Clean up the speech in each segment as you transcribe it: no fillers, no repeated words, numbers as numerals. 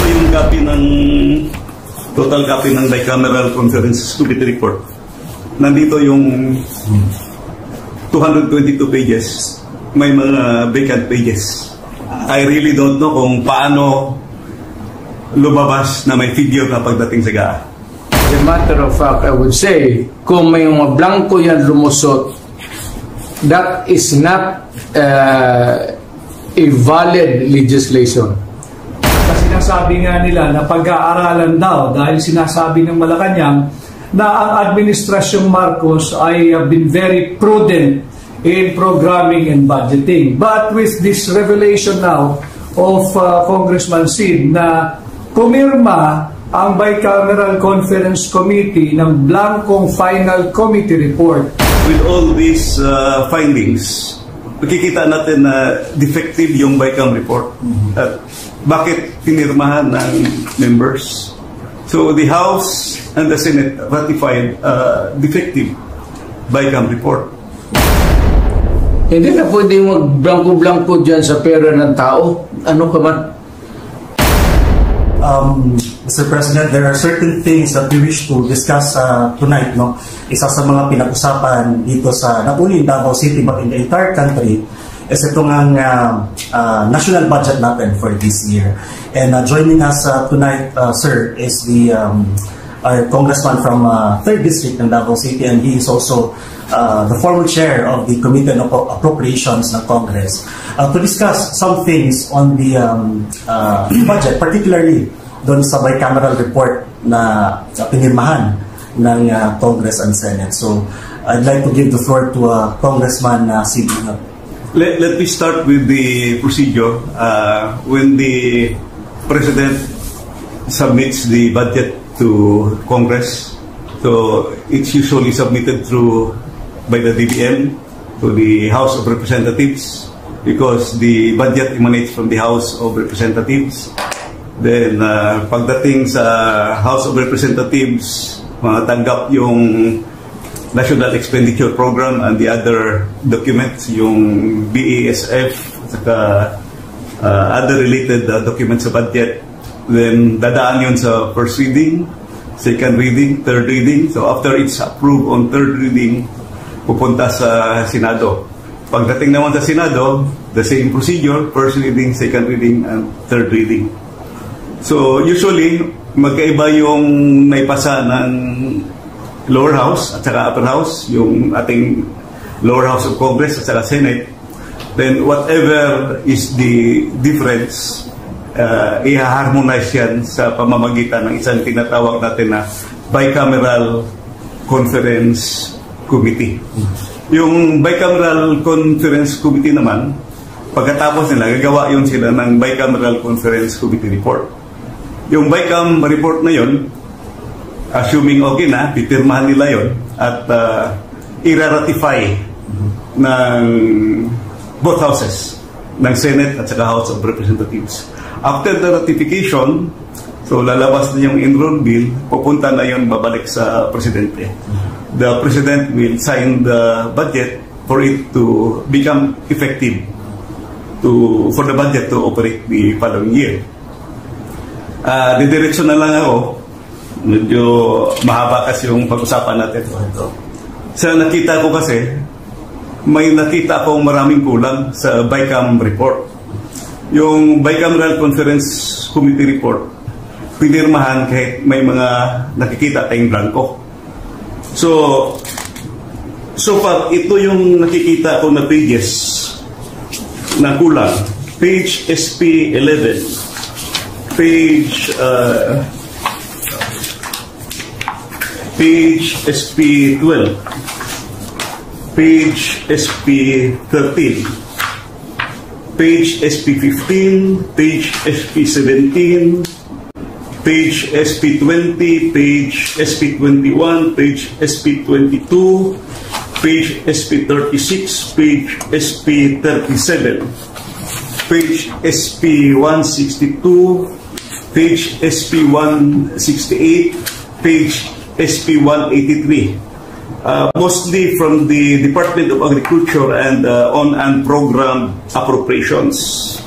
yung copy ng total copy ng bicameral conference committee report. Nandito yung 222 pages. May mga vacant pages. I really don't know kung paano lumabas na may figure na pagdating sa GAA. As a matter of fact, I would say, kung may mga blanco yan lumusot, that is not a valid legislation. Kasi sinasabi nga nila na pag-aaralan daw dahil sinasabi ng Malacanang na ang Administrasyong Marcos ay been very prudent in programming and budgeting. But with this revelation now of Congressman Sid na pumirma ang Bicameral Conference Committee ng blankong final committee report. With all these findings, makikita natin na defective yung BICAM report. At bakit pinirmahan ng members? So the House and the Senate ratified defective BICAM report. Hindi na pwede mag-blanco-blanco dyan sa pera ng tao. Ano ka man? Mr. President, there are certain things that we wish to discuss tonight. No? Isa sa mga pinag-usapan dito sa not only in Davao City but in the entire country is itong ang national budget natin for this year. And joining us tonight, sir, is the our congressman from 3rd District in Davao City, and he is also the former chair of the Committee on Appropriations ng Congress to discuss some things on the budget, particularly doon sa bicameral report na pinirmahan ng Congress and Senate. So I'd like to give the floor to Congressman Sid. Let me start with the procedure. When the President submits the budget to Congress, so it's usually submitted by the DBM to the House of Representatives because the budget emanates from the House of Representatives. Then pagdating sa House of Representatives, matanggap yung National Expenditure Program and the other documents, yung BASF, saka other related documents sa budget. Then dadaan yun sa first reading, second reading, third reading. So after it's approved on third reading, pupunta sa Senado. Pagdating naman sa Senado, the same procedure, first reading, second reading, and third reading. So usually, magkaiba yung naipasa ng lower house at saka upper house, yung ating lower house of Congress at saka Senate. Then whatever is the difference, i-harmonize yan sa pamamagitan ng isang tinatawag natin na Bicameral Conference Committee. Yung Bicameral Conference Committee naman, pagkatapos nila, gagawa yun sila ng Bicameral Conference Committee Report. Yung BICAM report na yun, assuming okay na, pipirmahan nila yun at i-ratify ng both houses, ng Senate at saka House of Representatives. After the ratification, so lalabas na yung enrolled bill, pupunta na yun babalik sa Presidente. The President will sign the budget for it to become effective for the budget to operate the following year. Didiretso na lang ako. Medyo mahaba kasi yung pag-usapan natin. Sa nakita ko kasi, may nakita akong maraming kulang sa BICAM report. Yung Bicameral Conference Committee report, pinirmahan kahit may mga nakikita tayong blanco. So far, ito yung nakikita ko na pages na kulang. Page SP 11. Page SP 12, page SP 13, page SP 15, page SP 17, page SP 20, page SP 21, page SP 22, page SP 36, page SP 37, page SP 162, page SP 168, page SP 183. Mostly from the Department of Agriculture and on program appropriations.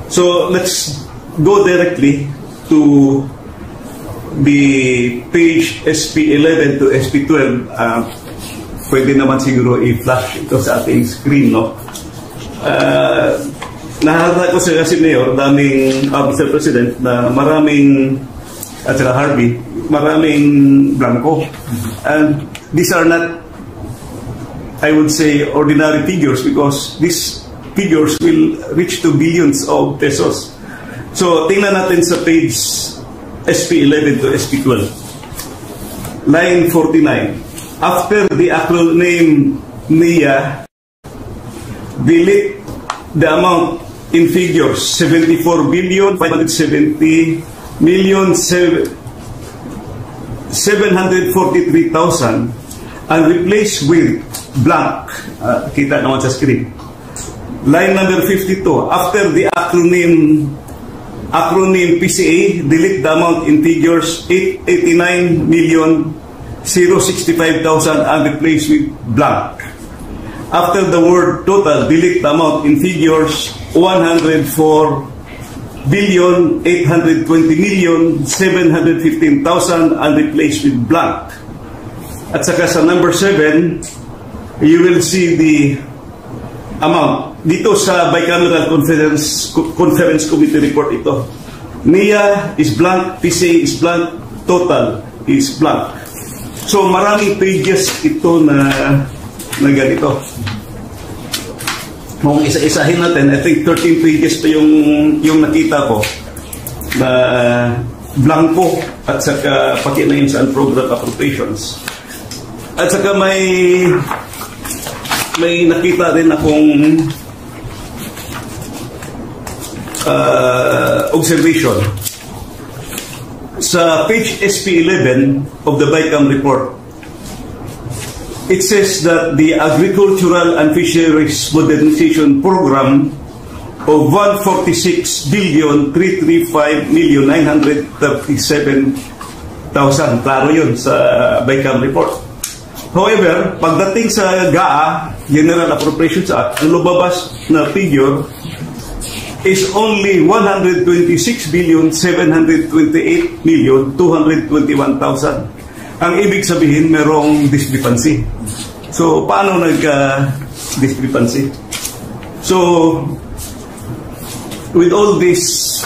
So let's go directly to the page SP11 to SP12, pwede naman siguro i-flash ito sa ating screen, no? Nahalata ko sa kasi Mayor, daming Mr. President, na maraming, at saka Harvey, maraming blanco. And these are not, I would say, ordinary figures, because these figures will reach to billions of pesos. So, tingnan natin sa page SP11 to SP12. Line 49. After the acronym NIA, delete the amount in figures 74,570,743,000 and replace with blank. Kita naman sa screen. Line number 52. After the acronym PCA, delete the amount in figures 889,065,000 and replace with blank. After the word total, delete the amount in figures 104,820,715,000 and replace with blank. At saka sa number 7, you will see the amount. Dito sa Bicameral Conference Committee report ito. NIA is blank, PCA is blank, total is blank. So maraming pages ito na ganito. Kung isa-isahin natin, I think 13 pages pa yung nakita ko na blanco at saka pati na yun sa unprogrammed appropriations. At saka may nakita rin akong observation sa page SP11 of the BICAM report. It says that the Agricultural and Fisheries Modernization Program of 146,335,937,000. Klaro yun sa BICAM report. However, pagdating sa GAA, General Appropriations Act, ang lumabas na figure is only 126,728,221,000. Ang ibig sabihin, merong discrepancy. So, paano nagka-discrepancy? So, with all these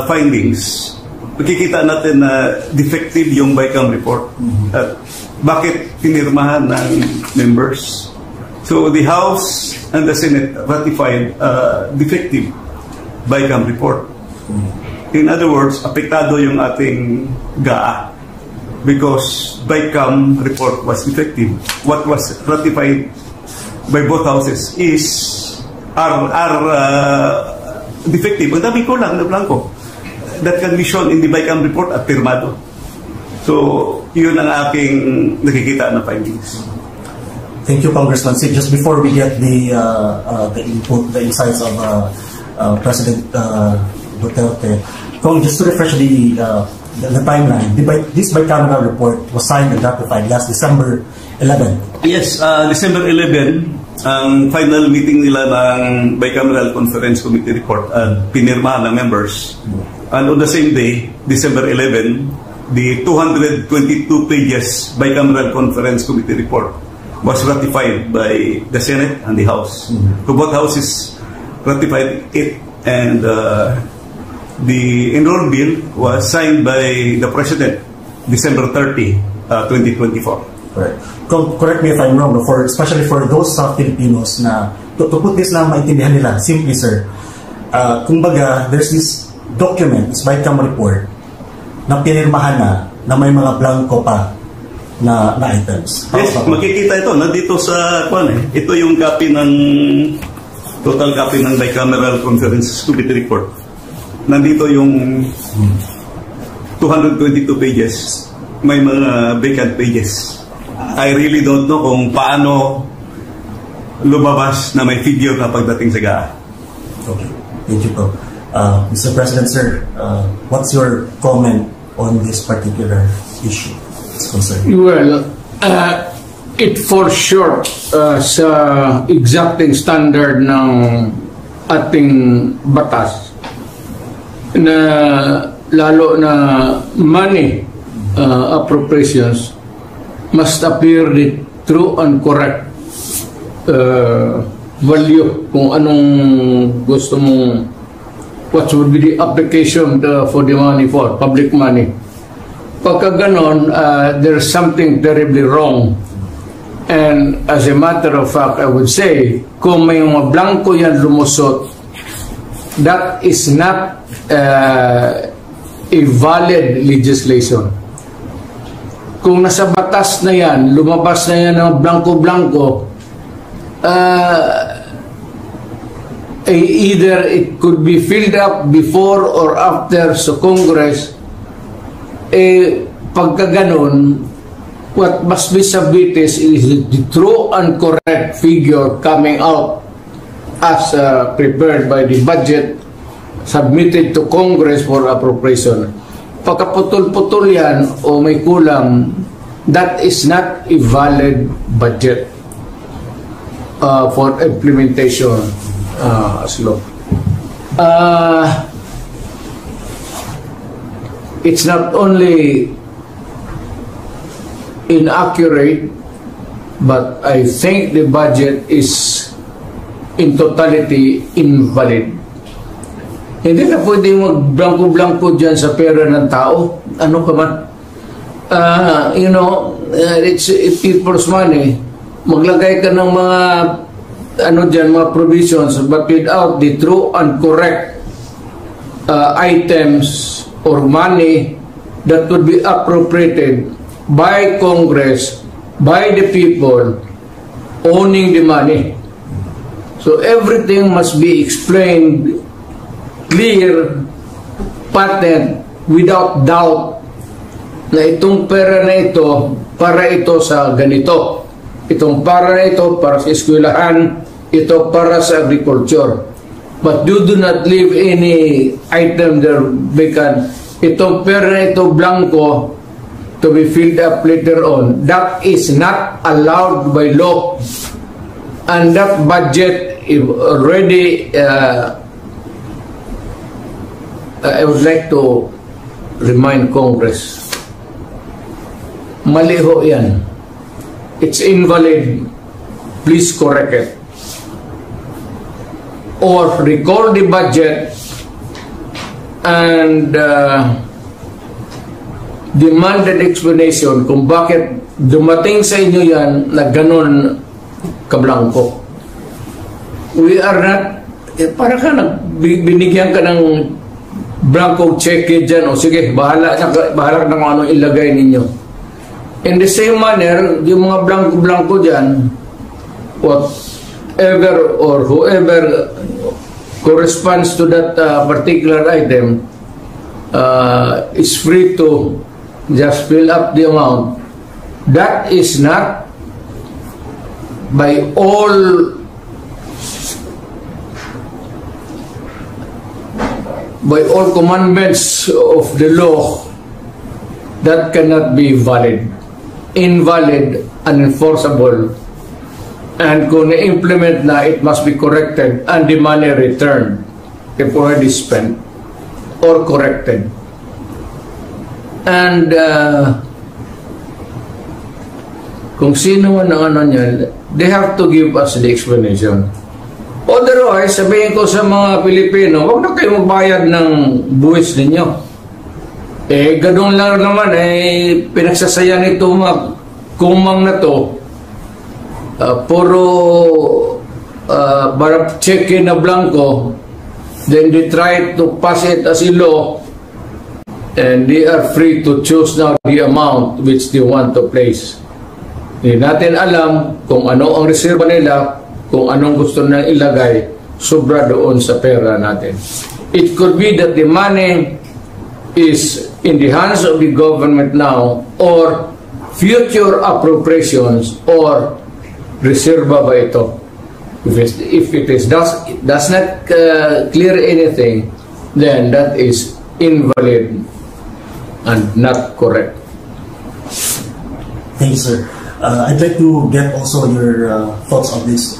findings, makikita natin na defective yung BICAM report. At bakit pinirmahan ng members? So, the House and the Senate ratified defective BICAM report. In other words, apektado yung ating GAA because BICAM report was defective. What was ratified by both houses are defective. Ang dami ko lang na blanco that can be shown in the BICAM report at pirmado. So, yun ang aking nakikita na findings. Thank you, Congressman Sig. Just before we get the insights of President Duterte, just to refresh the timeline, this bicameral report was signed and ratified last December 11. Yes, December 11, ang final meeting nila ng Bicameral Conference Committee report at pinirmahan ng members. And on the same day, December 11, the 222 pages Bicameral Conference Committee report was ratified by the Senate and the House. So both houses ratified it, and the enrolled bill was signed by the President December 30, 2024. Right. Correct me if I'm wrong, especially for those Filipinos na to put this na maintindihan nila, simply sir, kumbaga there's this document, this BICAM report na pinirmahan na may mga blanco pa na items. Yes, makikita ito nandito sa ito yung copy ng total copy ng Bicameral Conference Committee report. Nandito yung 222 pages. May mga vacant pages. I really don't know kung paano lumabas na may figure na pagdating sa GAA. Okay. Thank you po. Mr. President, sir, what's your comment on this particular issue? It's concerned. Well, it falls short sa exacting standard ng ating batas. na lalo na money appropriations must appear the true and correct value kung anong gusto mong, what would be the application for the money for, public money. Pagka ganon, there's something terribly wrong. And as a matter of fact, I would say, kung may mga blanco yan lumusot, that is not a valid legislation. Kung nasa batas na yan, lumabas na yan ng blanco-blanco, either it could be filled up before or after sa Congress, pagka ganon, what must be submitted is the true and correct figure coming out as prepared by the budget submitted to Congress for appropriation. Pagkaputol-putol yan o may kulang, that is not a valid budget for implementation as law. It's not only inaccurate, but I think the budget is in totality invalid. Hindi na pwede mag-blanco-blanco dyan sa pera ng tao. Ano ka man? It's people's money. Maglagay ka ng mga mga provisions, but without the true and correct items or money that would be appropriated by Congress, by the people owning the money. So everything must be explained clear, patent, without doubt na itong pera na ito para ito sa ganito. Itong para na ito para sa eskwelahan, ito para sa agriculture. But you do not leave any item there vacant. Itong pera na ito blanco to be filled up later on. That is not allowed by law. And that budget is already I would like to remind Congress, mali ho yan. It's invalid. Please correct it. Or recall the budget and demand an explanation kung bakit dumating sa inyo yan na ganun kablangko. We are not, para ka binigyan ka ng blanco check dyan, o sige, bahala ka na kung ano ilagay ninyo. In the same manner, yung mga blanco-blanco dyan, whatever or whoever corresponds to that particular item is free to just fill up the amount. That is not by all commandments of the law, that cannot be valid, invalid, unenforceable, and kung na-implement na, it must be corrected and the money returned if already spent or corrected. And kung sino man ang ano niya, they have to give us the explanation. Otherwise, sabihin ko sa mga Pilipino, huwag na kayo magbayad ng buwis ninyo. Ganun lang naman, pinagsasayan ito mga kumang na to. Puro check-in na blanco, then they try to pass it as a law, and they are free to choose now the amount which they want to place. Hindi natin alam kung ano ang reserva nila, kung anong gusto na ilagay sobra doon sa pera natin. It could be that the money is in the hands of the government now, or future appropriations, or reserva ba ito. If it does not clear anything, then that is invalid and not correct. Thank you, sir. I'd like to get also your thoughts on this,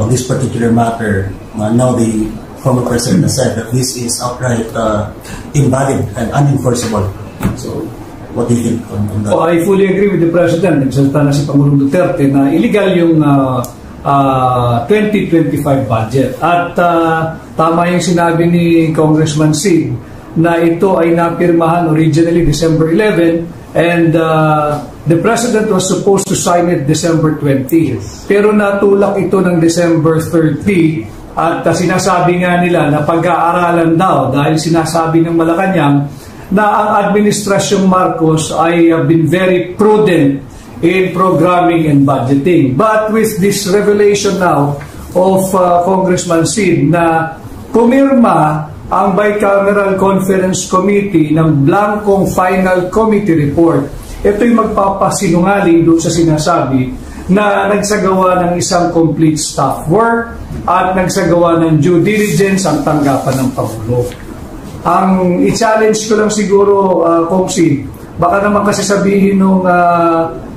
this particular matter. Now the former president has said that this is outright invalid and unenforceable. So, what do you think on that? Oh, I fully agree with the President. Nagsalita na si Pangulong Duterte na illegal yung 2025 budget. At tama yung sinabi ni Congressman Sid na ito ay napirmahan originally December 11 and the President was supposed to sign it December 20. Pero natulak ito ng December 30 at sinasabi nga nila na pag-aaralan daw dahil sinasabi ng Malacanang na ang Administrasyong Marcos ay been very prudent in programming and budgeting. But with this revelation now of Congressman Sid na pumirma ang Bicameral Conference Committee ng blankong final committee report, ito'y magpapasinungaling doon sa sinasabi na nagsagawa ng isang complete staff work at nagsagawa ng due diligence ang tanggapan ng Pangulo. Ang i-challenge ko lang siguro, Kong Sid, baka naman kasi sabihin ng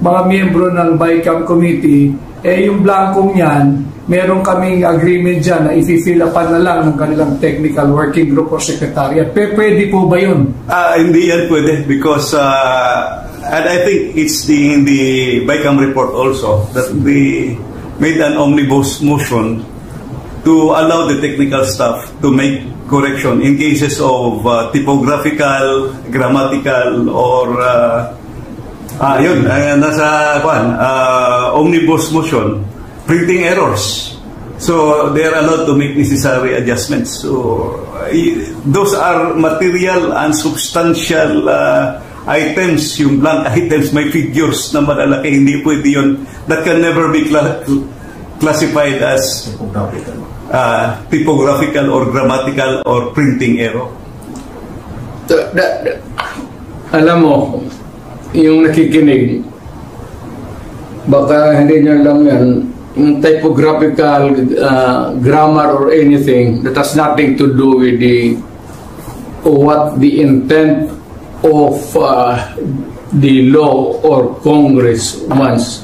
mga miyembro ng BICAM Committee, yung blankong yan, meron kaming agreement dyan na i-fill upan na lang ng kanilang technical working group or secretariat. Pwede po ba yun? Hindi yan pwede because and I think it's in the BICAM report also that we made an omnibus motion to allow the technical staff to make correction in cases of typographical, grammatical, or nasa omnibus motion, printing errors. So they are allowed to make necessary adjustments. So those are material and substantial items. Yung blank items, may figures na malalaki, hindi pwede yun. That can never be classified as typographical or grammatical or printing error. Alam mo, yung nakikinig, baka hindi nyo alam yan, yung typographical, grammar or anything that has nothing to do with what the intent of the law or Congress wants.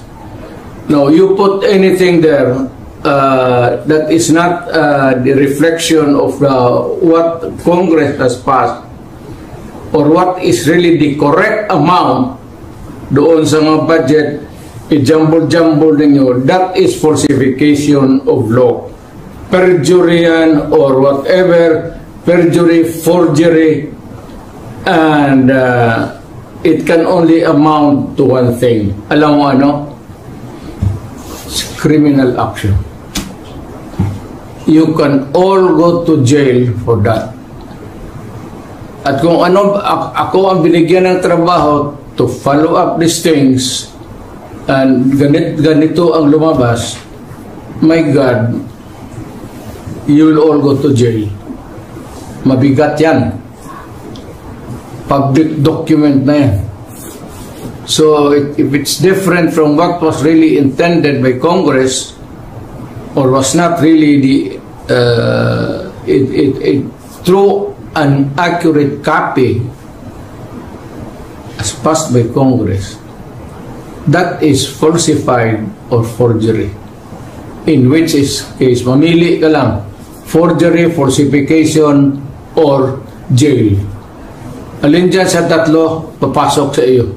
No, you put anything there that is not the reflection of what Congress has passed or what is really the correct amount doon sa mga budget, i-jumble-jumble ninyo, that is falsification of law. Perjury yan or whatever, perjury, forgery, and it can only amount to one thing. Alam mo ano? Criminal action. You can all go to jail for that. At kung ano, ako ang binigyan ng trabaho to follow up these things and ganito ang lumabas, my God, you will all go to jail. Mabigat yan. Public document na yan. So if it's different from what was really intended by Congress or was not really through an accurate copy as passed by Congress, that is falsified or forgery. In which case, mamili ka lang, forgery, falsification, or jail. Alin dyan sa tatlo, papasok sa iyo.